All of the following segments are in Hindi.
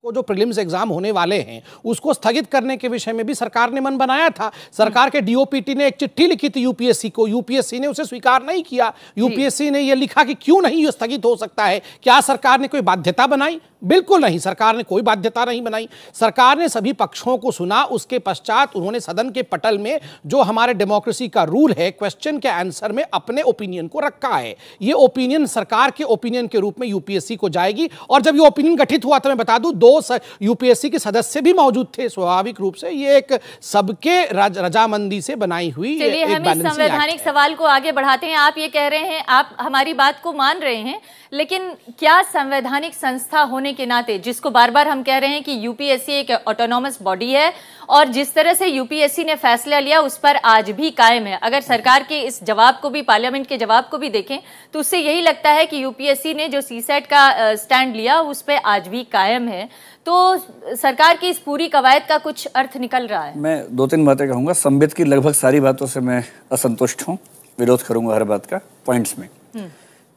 को जो प्रीलिम्स एग्जाम होने वाले हैं उसको स्थगित करने के विषय में भी सरकार ने मन बनाया था। सरकार के डीओपीटी ने एक चिट्ठी लिखी थी यूपीएससी को, यूपीएससी ने उसे स्वीकार नहीं किया। यूपीएससी ने यह लिखा कि क्यों नहीं ये स्थगित हो सकता है। क्या सरकार ने कोई बाध्यता बनाई? बिल्कुल नहीं, सरकार ने कोई बाध्यता नहीं बनाई। सरकार ने सभी पक्षों को सुना, उसके पश्चात उन्होंने सदन के पटल में जो हमारे डेमोक्रेसी का रूल है, क्वेश्चन के आंसर में अपने ओपिनियन को रखा है। ये ओपिनियन सरकार के ओपिनियन के रूप में यूपीएससी को जाएगी। और जब ये ओपिनियन गठित हुआ तो मैं बता दूं, 2 यूपीएससी के सदस्य भी मौजूद थे। स्वाभाविक रूप से ये एक सबके रजामंदी से बनाई हुई। चलिए हम इस संवैधानिक सवाल को आगे बढ़ाते हैं। आप ये कह रहे हैं, आप हमारी बात को मान रहे हैं, लेकिन क्या संवैधानिक संस्था होने के नाते, जिसको बार बार हम कह रहे हैं कि यूपीएससी एक ऑटोनॉमस बॉडी है और जिस तरह से यूपीएससी ने फैसला लिया उस पर आज भी कायम है, अगर सरकार के इस जवाब को भी, पार्लियामेंट के जवाब को भी देखें तो उससे यही लगता है कि यूपीएससी ने जो सीसेट का स्टैंड लिया उस पर आज भी कायम है, तो सरकार की इस पूरी कवायद का कुछ अर्थ निकल रहा है। मैं 2-3 बातें कहूँगा। संबित की लगभग सारी बातों से मैं असंतुष्ट हूँ, विरोध करूँगा हर बात का पॉइंट्स में।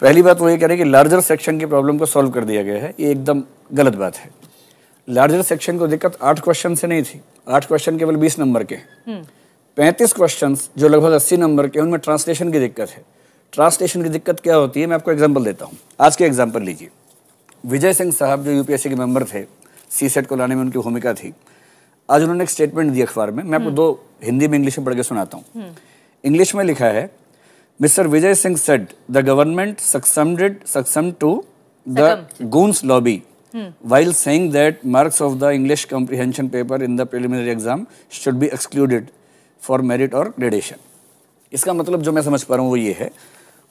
पहली बात वो ये कह रहे हैं कि लार्जर सेक्शन की प्रॉब्लम को सॉल्व कर दिया गया है, ये एकदम गलत बात है। लार्जर सेक्शन को दिक्कत 8 क्वेश्चन से नहीं थी। 8 क्वेश्चन केवल 20 नंबर के, 35 क्वेश्चन जो लगभग 80 नंबर के, उनमें ट्रांसलेशन की दिक्कत है। ट्रांसलेशन की दिक्कत क्या होती है, मैं आपको एग्जाम्पल देता हूँ। आज के एग्जाम्पल लीजिए। विजय सिंह साहब जो यूपीएससी के मेंबर थे, सीसेट को लाने में उनकी भूमिका थी। आज उन्होंने एक स्टेटमेंट दी अखबार में, मैं आपको 2 हिंदी में इंग्लिश में पढ़ के सुनाता हूँ। इंग्लिश में लिखा है, Mr. Vijay Singh said the government succumbed to the goons lobby while saying that marks of the English comprehension paper in the preliminary exam should be excluded for merit or gradation. इसका मतलब जो मैं समझ पा रहा हूँ वो ये है,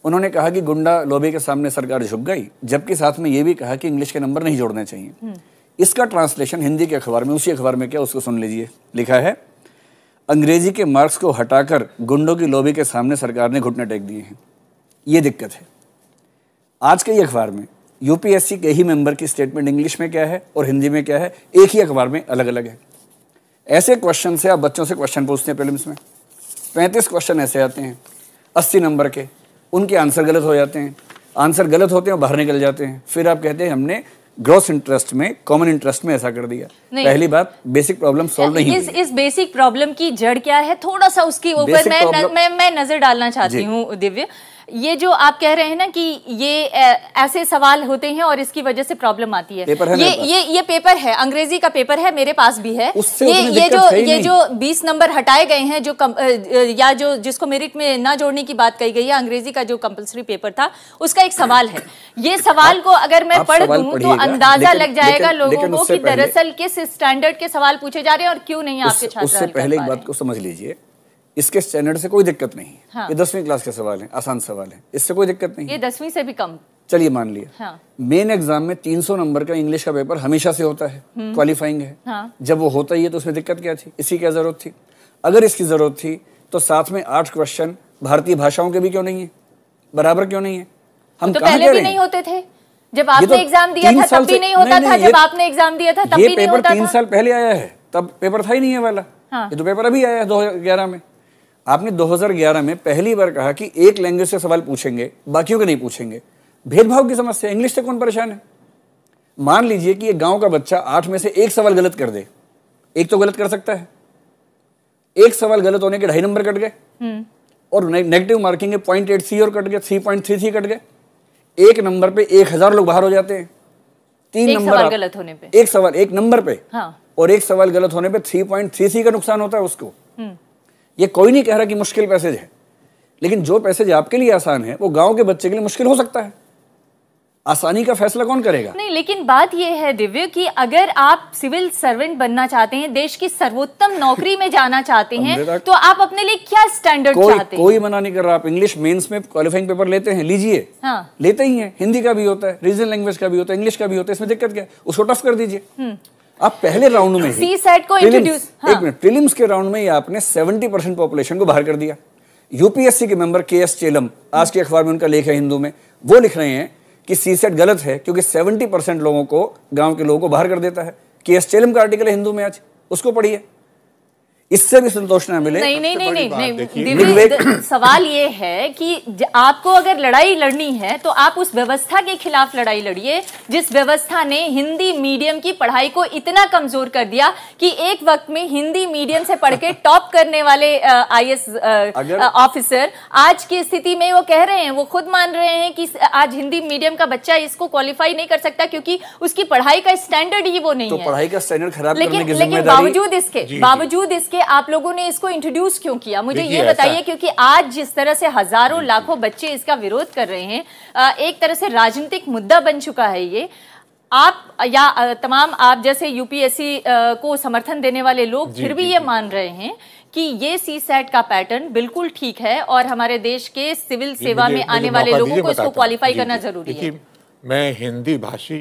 उन्होंने कहा कि गुंडा लॉबी के सामने सरकार झुक गई, जबकि साथ में ये भी कहा कि इंग्लिश के नंबर नहीं जोड़ने चाहिए। इसका ट्रांसलेशन हिंदी के अखबार में, उसी अखबार में क्या, उसको सुन लीजिए। लिखा है, अंग्रेजी के मार्क्स को हटाकर गुंडों की लॉबी के सामने सरकार ने घुटने टेक दिए हैं। ये दिक्कत है। आज के ही अखबार में यूपीएससी के ही मेंबर की स्टेटमेंट इंग्लिश में क्या है और हिंदी में क्या है, एक ही अखबार में अलग अलग है। ऐसे क्वेश्चन से आप बच्चों से क्वेश्चन पूछते हैं प्रीलिम्स में, 35 क्वेश्चन ऐसे आते हैं 80 नंबर के, उनके आंसर गलत हो जाते हैं। आंसर गलत होते हैं, बाहर निकल जाते हैं। फिर आप कहते हैं हमने ग्रॉस इंटरेस्ट में, कॉमन इंटरेस्ट में ऐसा कर दिया। पहली बात, बेसिक प्रॉब्लम सॉल्व नहीं हुई। इस बेसिक प्रॉब्लम की जड़ क्या है, थोड़ा सा उसकी ऊपर मैं नजर डालना चाहती हूँ दिव्य। ये जो आप कह रहे हैं ना कि ये ऐसे सवाल होते हैं और इसकी वजह से प्रॉब्लम आती है। ये पेपर है, अंग्रेजी का पेपर है, मेरे पास भी है। ये जो 20 नंबर हटाए गए हैं, जो या जो जिसको मेरिट में ना जोड़ने की बात कही गई है, अंग्रेजी का जो कंपलसरी पेपर था उसका एक सवाल है। ये सवाल को अगर मैं पढ़ दूं तो अंदाजा लग जाएगा लोगों को कि दरअसल किस स्टैंडर्ड के सवाल पूछे जा रहे हैं और क्यों नहीं आपके छात्र। उससे पहले एक बात को समझ लीजिए, इसके स्टैंडर्ड से कोई दिक्कत नहीं है। हाँ। ये 10वीं क्लास के सवाल हैं, आसान सवाल है, इससे कोई दिक्कत नहीं। ये 10वीं से भी कम, चलिए मान लिया। हाँ। मेन एग्जाम में 300 नंबर का इंग्लिश का पेपर हमेशा से होता है, क्वालिफाइंग है। हाँ। जब वो होता ही है तो उसमें दिक्कत क्या थी, इसकी क्या जरूरत थी? अगर इसकी जरूरत थी तो साथ में 8 क्वेश्चन भारतीय भाषाओं के भी क्यों नहीं है, बराबर क्यों नहीं है? हम तो पहले भी नहीं होते थे, जब आपने एग्जाम दिया था तब भी नहीं होता था, जब आपने एग्जाम दिया था तब भी नहीं होता था। 3 साल पहले आया है, तब पेपर था ही नहीं है वाला। ये तो पेपर अभी आया है 2011 में। आपने 2011 में पहली बार कहा कि एक लैंग्वेज से सवाल पूछेंगे, बाकियों के नहीं पूछेंगे। भेदभाव की समस्या, इंग्लिश से कौन परेशान है? मान लीजिए कि एक गांव का बच्चा 8 में से एक सवाल गलत कर दे, एक तो गलत कर सकता है, एक सवाल गलत होने के 2.5 नंबर कट गए और नेगेटिव मार्किंग है 0.83 और कट गए, 3.33 कट गए। 1 नंबर पे 1000 लोग बाहर हो जाते हैं। 3 नंबर गलत होने पे, एक सवाल 1 नंबर पे। हाँ। और एक सवाल गलत होने पे 3.33 का नुकसान होता है उसको। ये कोई नहीं कह रहा कि मुश्किल पैसेज है, लेकिन जो पैसेज आपके लिए आसान है वो गांव के बच्चे के लिए मुश्किल हो सकता है। आसानी का फैसला कौन करेगा? नहीं, लेकिन बात यह है दिव्य कि अगर आप सिविल सर्वेंट बनना चाहते हैं, देश की सर्वोत्तम नौकरी में जाना चाहते हैं, तो आप अपने लिए क्या स्टैंडर्ड चाहते हैं? कोई मना नहीं कर रहा। आप इंग्लिश मेंस में क्वालिफाइंग पेपर लेते हैं, लीजिए। हाँ। लेते ही हैं, हिंदी का भी होता है, रीजनल लैंग्वेज का भी होता है, इंग्लिश का भी होता है, इसमें दिक्कत क्या है? उसको टफ कर दीजिए। आप पहले राउंड में सीसेट को इंट्रोड्यूस, एक मिनट, प्रीलिम्स के राउंड में ही आपने 70% पॉपुलेशन को बाहर कर दिया। यूपीएससी के मेंबर KS चेलम, आज के अखबार में उनका लेख है हिंदू में, वो लिख रहे हैं कि सीसेट गलत है क्योंकि 70% लोगों को, गांव के लोगों को बाहर कर देता है। KS चेलम का आर्टिकल है हिंदू में आज, उसको पढ़िए। इससे भी संतोष ना मिले। नहीं, सवाल ये है कि आपको अगर लड़ाई लड़नी है तो आप उस व्यवस्था के खिलाफ लड़ाई लड़िए जिस व्यवस्था ने हिंदी मीडियम की पढ़ाई को इतना कमजोर कर दिया कि एक वक्त में हिंदी मीडियम से पढ़ के टॉप करने वाले IAS ऑफिसर आज की स्थिति में वो कह रहे हैं, वो खुद मान रहे हैं कि आज हिंदी मीडियम का बच्चा इसको क्वालिफाई नहीं कर सकता क्योंकि उसकी पढ़ाई का स्टैंडर्ड ही वो नहीं है। पढ़ाई का स्टैंडर्ड खराब करने की लेकिन बावजूद इसके आप लोगों ने इसको इंट्रोड्यूस क्यों किया, मुझे ये बताइए। क्योंकि आज जिस तरह से हजारों लाखों बच्चे इसका विरोध कर रहे हैं, एक तरह से राजनीतिक मुद्दा बन चुका है ये। आप या तमाम आप जैसे UPSC को समर्थन देने वाले लोग फिर भी ये मान रहे हैं कि ये CSAT का पैटर्न बिल्कुल ठीक है और हमारे देश के सिविल सेवा में आने वाले लोगों को इसको क्वालिफाई करना जरूरी है। मैं हिंदी भाषी